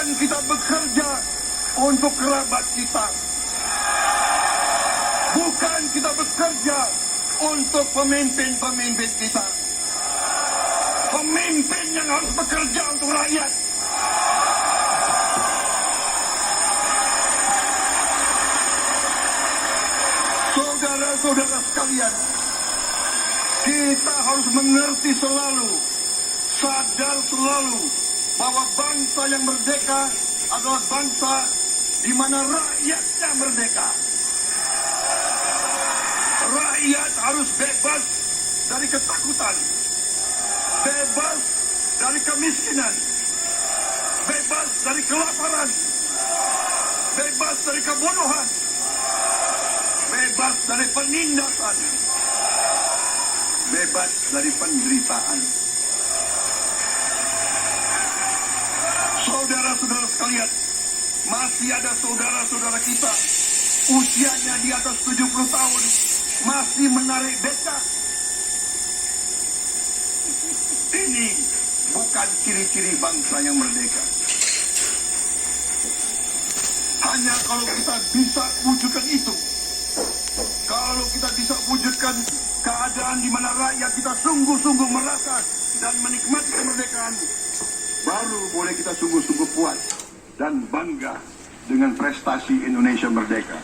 Bukan kita bekerja untuk kerabat kita. Bukan kita bekerja untuk pemimpin-pemimpin kita. Pemimpin yang harus bekerja untuk rakyat. Saudara-saudara sekalian, kita harus mengerti selalu, sadar selalu bahwa bangsa yang merdeka adalah bangsa di mana rakyatnya merdeka. Rakyat harus bebas dari ketakutan, bebas dari kemiskinan, bebas dari kelaparan, bebas dari kebodohan, bebas dari penindasan, bebas dari penderitaan. Saudara-saudara sekalian, masih ada saudara-saudara kita usianya di atas 70 tahun masih menarik becak. Ini bukan ciri-ciri bangsa yang merdeka. Hanya kalau kita bisa wujudkan itu, kalau kita bisa wujudkan keadaan di mana rakyat kita sungguh-sungguh merasa dan menikmati kemerdekaan, baru boleh kita sungguh-sungguh puas dan bangga dengan prestasi Indonesia merdeka.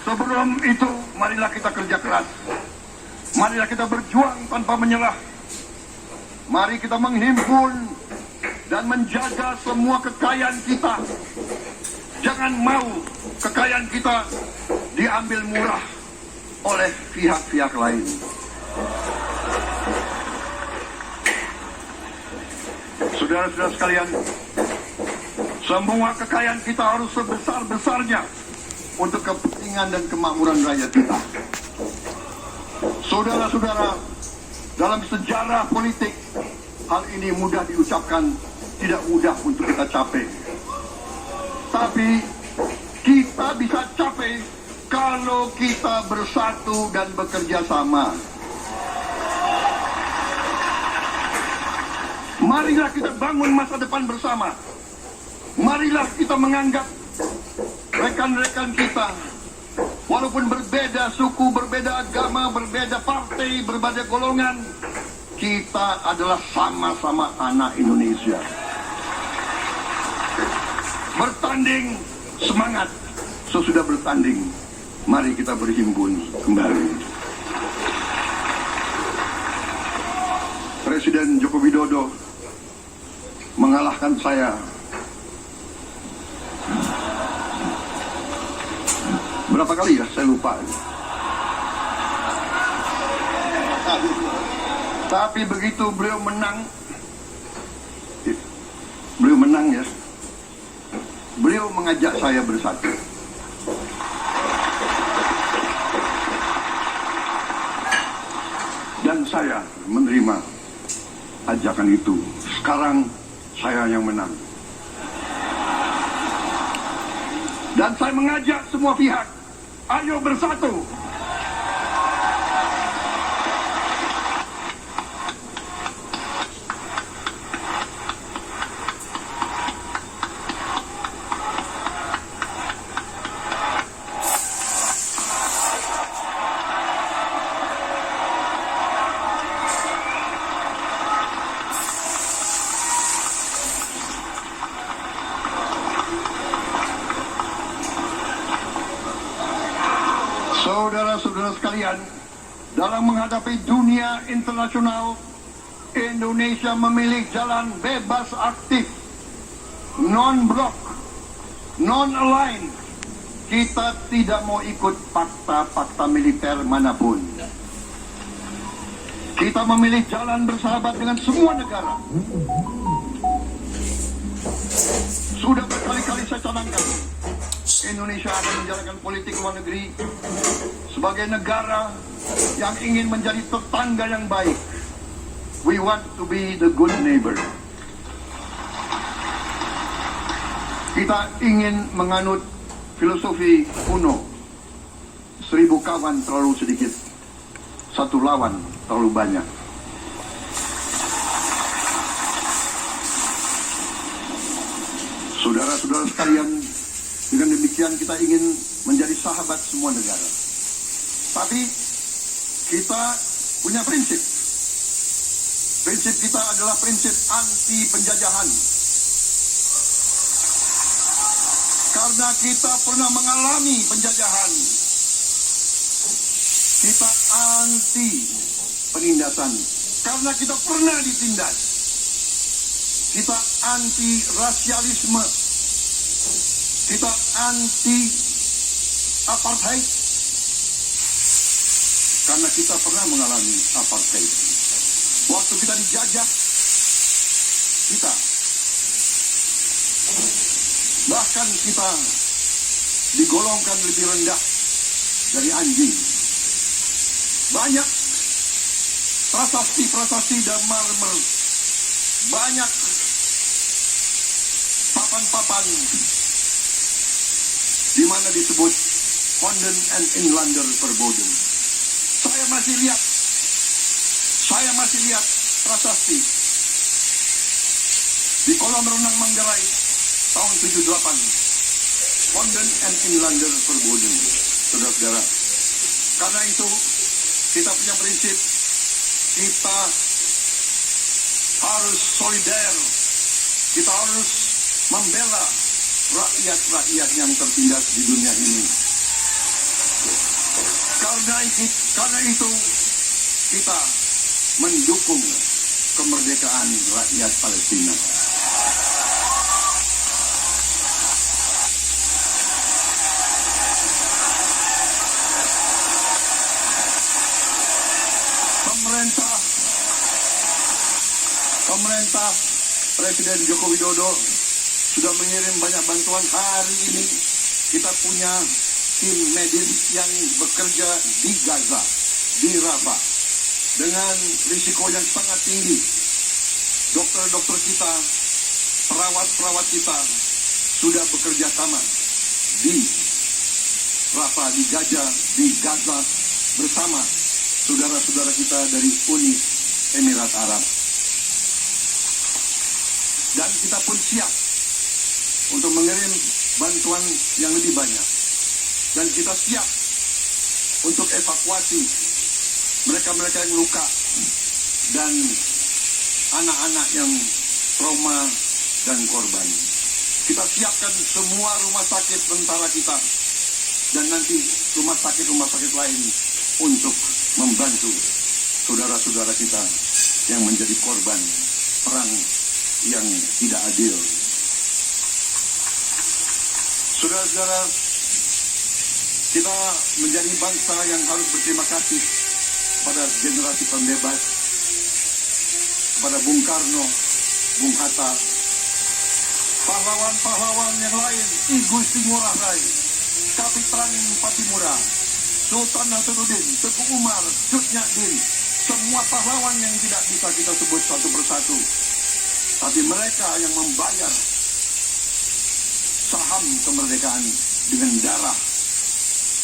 Sebelum itu, marilah kita kerja keras. Marilah kita berjuang tanpa menyerah. Mari kita menghimpun dan menjaga semua kekayaan kita. Jangan mau kekayaan kita diambil murah oleh pihak-pihak lain. Saudara-saudara sekalian, semua kekayaan kita harus sebesar-besarnya untuk kepentingan dan kemakmuran rakyat kita. Saudara-saudara, dalam sejarah politik, hal ini mudah diucapkan, tidak mudah untuk kita capai. Tapi kita bisa capai kalau kita bersatu dan bekerja sama. Marilah kita bangun masa depan bersama. Marilah kita menganggap rekan-rekan kita, walaupun berbeda suku, berbeda agama, berbeda partai, berbeda golongan, kita adalah sama-sama anak Indonesia. Bertanding, semangat. Sesudah bertanding, mari kita berhimpun kembali. Presiden Joko Widodo mengalahkan saya berapa kali ya, saya lupa. Tapi begitu beliau menang ya, beliau mengajak saya bersatu. Dan saya menerima ajakan itu. Sekarang saya yang menang. Dan saya mengajak semua pihak, ayo bersatu. Saudara-saudara sekalian, dalam menghadapi dunia internasional, Indonesia memilih jalan bebas aktif, non-blok, non-align. Kita tidak mau ikut fakta-fakta militer manapun. Kita memilih jalan bersahabat dengan semua negara. Sudah berkali-kali saya canangkan, Indonesia akan menjalankan politik luar negeri sebagai negara yang ingin menjadi tetangga yang baik. We want to be the good neighbor. Kita ingin menganut filosofi kuno, 1000 kawan terlalu sedikit, 1 lawan terlalu banyak. Saudara-saudara sekalian, dengan demikian kita ingin menjadi sahabat semua negara. Tapi kita punya prinsip. Prinsip kita adalah prinsip anti penjajahan. Karena kita pernah mengalami penjajahan. Kita anti penindasan. Karena kita pernah ditindas. Kita anti rasialisme. Kita anti apartheid. Karena kita pernah mengalami apartheid. Waktu kita dijajah, kita bahkan kita digolongkan lebih rendah dari anjing. Banyak prasasti dan marmer, banyak papan-papan di mana disebut Honden and Inlander Verboden. Saya masih lihat prasasti di kolam renang Manggarai tahun 78. Honden and Inlander Verboden, saudara-saudara. Karena itu kita punya prinsip, kita harus solidar, kita harus membela rakyat-rakyat yang tertindas di dunia ini. Karena itu kita mendukung kemerdekaan rakyat Palestina. Pemerintah Presiden Joko Widodo sudah mengirim banyak bantuan. Hari ini kita punya tim medis yang bekerja di Gaza, di Rafah, dengan risiko yang sangat tinggi. Dokter-dokter kita, perawat-perawat kita sudah bekerja sama di Rafah, di Gaza bersama saudara-saudara kita dari Uni Emirat Arab. Dan kita pun siap untuk mengirim bantuan yang lebih banyak. Dan kita siap untuk evakuasi mereka-mereka yang luka dan anak-anak yang trauma dan korban. Kita siapkan semua rumah sakit tentara kita dan nanti rumah sakit lain untuk membantu saudara-saudara kita yang menjadi korban perang yang tidak adil. Saudara-saudara, kita menjadi bangsa yang harus berterima kasih pada generasi pembebas, kepada Bung Karno, Bung Hatta, pahlawan-pahlawan yang lain, I Gusti Ngurah Rai, Kapiten Patimura, Sultan Nasruddin, Teku Umar, Cut Nyak-Din, semua pahlawan yang tidak bisa kita sebut satu persatu. Tapi mereka yang membayar saham kemerdekaan dengan darah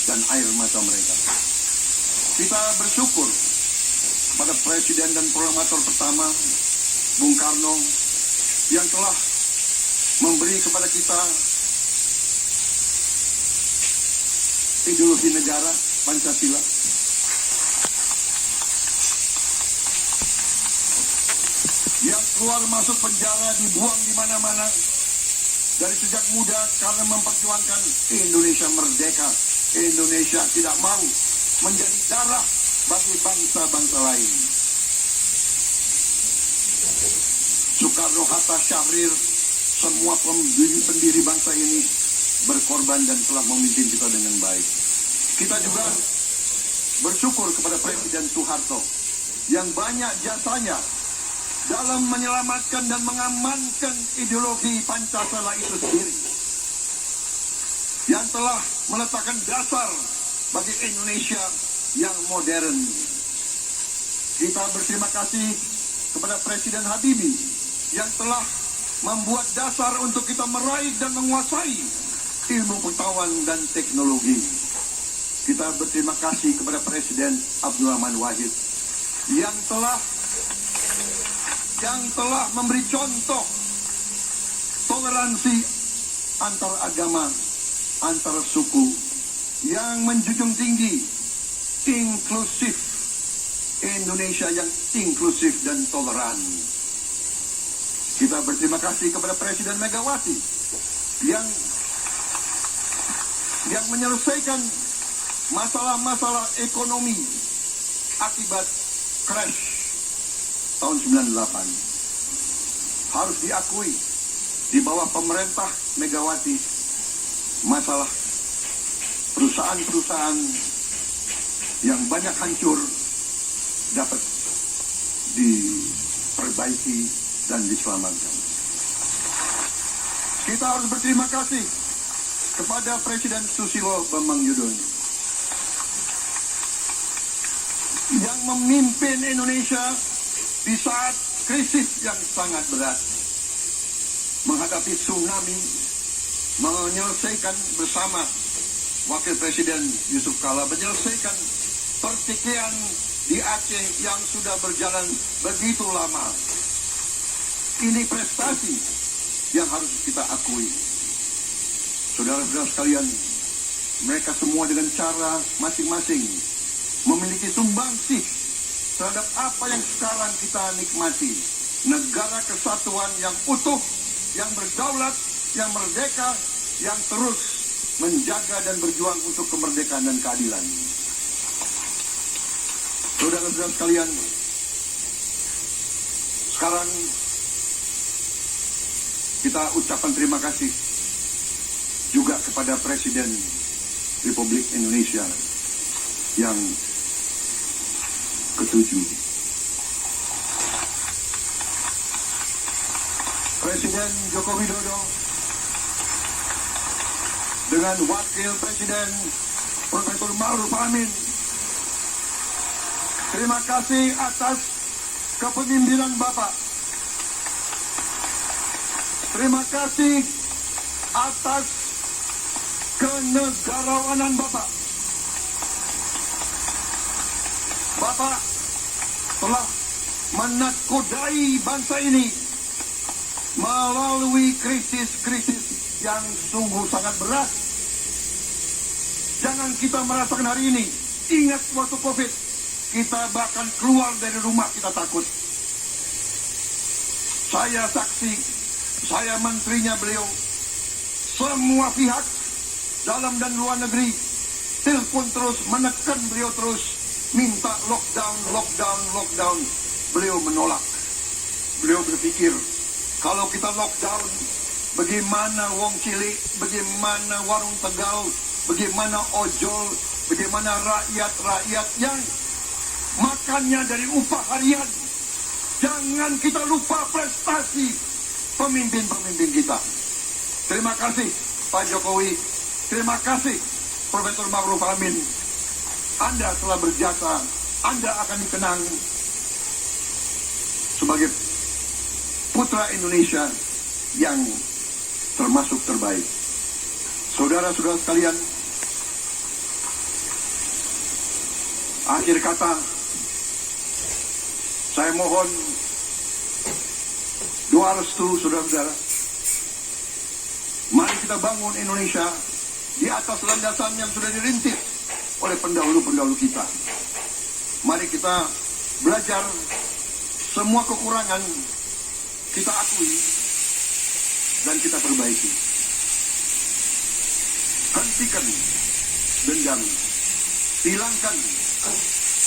dan air mata mereka. Kita bersyukur pada Presiden dan Proklamator pertama, Bung Karno, yang telah memberi kepada kita ideologi negara Pancasila. Yang keluar masuk penjara, dibuang di mana-mana dari sejak muda karena memperjuangkan Indonesia merdeka. Indonesia tidak mau menjadi darah bagi bangsa-bangsa lain. Soekarno, Hatta, Syahrir, semua pendiri bangsa ini berkorban dan telah memimpin kita dengan baik. Kita juga bersyukur kepada Presiden Soeharto yang banyak jasanya dalam menyelamatkan dan mengamankan ideologi Pancasila itu sendiri, yang telah meletakkan dasar bagi Indonesia yang modern. Kita berterima kasih kepada Presiden Habibie yang telah membuat dasar untuk kita meraih dan menguasai ilmu pengetahuan dan teknologi. Kita berterima kasih kepada Presiden Abdurrahman Wahid yang telah memberi contoh toleransi antar agama, antar suku, yang menjunjung tinggi inklusif, Indonesia yang inklusif dan toleran. Kita berterima kasih kepada Presiden Megawati yang menyelesaikan masalah-masalah ekonomi akibat crash tahun 98. Harus diakui, di bawah pemerintah Megawati, masalah perusahaan-perusahaan yang banyak hancur dapat diperbaiki dan diselamatkan. Kita harus berterima kasih kepada Presiden Susilo Bambang Yudhoyono yang memimpin Indonesia di saat krisis yang sangat berat, menghadapi tsunami, menyelesaikan bersama Wakil Presiden Yusuf Kala, menyelesaikan pertikaian di Aceh yang sudah berjalan begitu lama. Ini prestasi yang harus kita akui. Saudara-saudara sekalian, mereka semua dengan cara masing-masing memiliki sumbangsih terhadap apa yang sekarang kita nikmati. Negara kesatuan yang utuh, yang berdaulat, yang merdeka, yang terus menjaga dan berjuang untuk kemerdekaan dan keadilan. Saudara-saudara sekalian, sekarang kita ucapkan terima kasih juga kepada Presiden Republik Indonesia yang ke-7. Presiden Joko Widodo dengan Wakil Presiden Profesor Ma'ruf Amin, terima kasih atas kepemimpinan Bapak. Terima kasih atas kenegarawanan Bapak. Bapak telah menakodai bangsa ini melalui krisis-krisis yang sungguh sangat berat. Jangan kita merasakan hari ini. Ingat waktu COVID, kita bahkan keluar dari rumah kita takut. Saya saksi, saya menterinya beliau, semua pihak dalam dan luar negeri telepon terus, menekan beliau terus, minta lockdown, lockdown, lockdown. Beliau menolak. Beliau berpikir, kalau kita lockdown, bagaimana wong cilik, bagaimana warung Tegal, bagaimana ojol, bagaimana rakyat-rakyat yang makannya dari upah harian. Jangan kita lupa prestasi pemimpin-pemimpin kita. Terima kasih Pak Jokowi, terima kasih Profesor Ma'ruf Amin. Anda telah berjasa, Anda akan dikenang sebagai putra Indonesia yang termasuk terbaik. Saudara-saudara sekalian, akhir kata, saya mohon doa restu saudara-saudara. Mari kita bangun Indonesia di atas landasan yang sudah dirintis oleh pendahulu-pendahulu kita. Mari kita belajar, semua kekurangan kita akui dan kita perbaiki. Hentikan dendam, hilangkan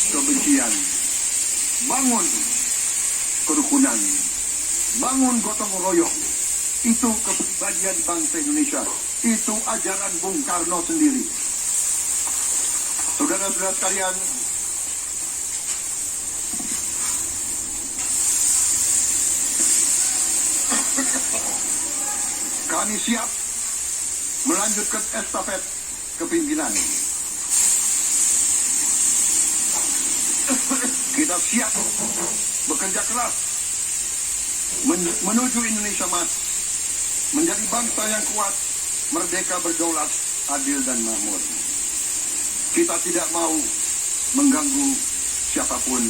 kebencian, bangun kerukunan, bangun gotong royong. Itu kepribadian bangsa Indonesia. Itu ajaran Bung Karno sendiri. Saudara-saudara sekalian, kami siap melanjutkan estafet kepimpinan. Kita siap bekerja keras menuju Indonesia Emas, menjadi bangsa yang kuat, merdeka, berdaulat, adil dan makmur. Kita tidak mau mengganggu siapapun,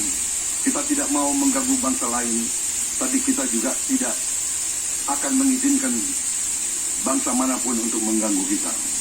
kita tidak mau mengganggu bangsa lain, tapi kita juga tidak akan mengizinkan bangsa manapun untuk mengganggu kita.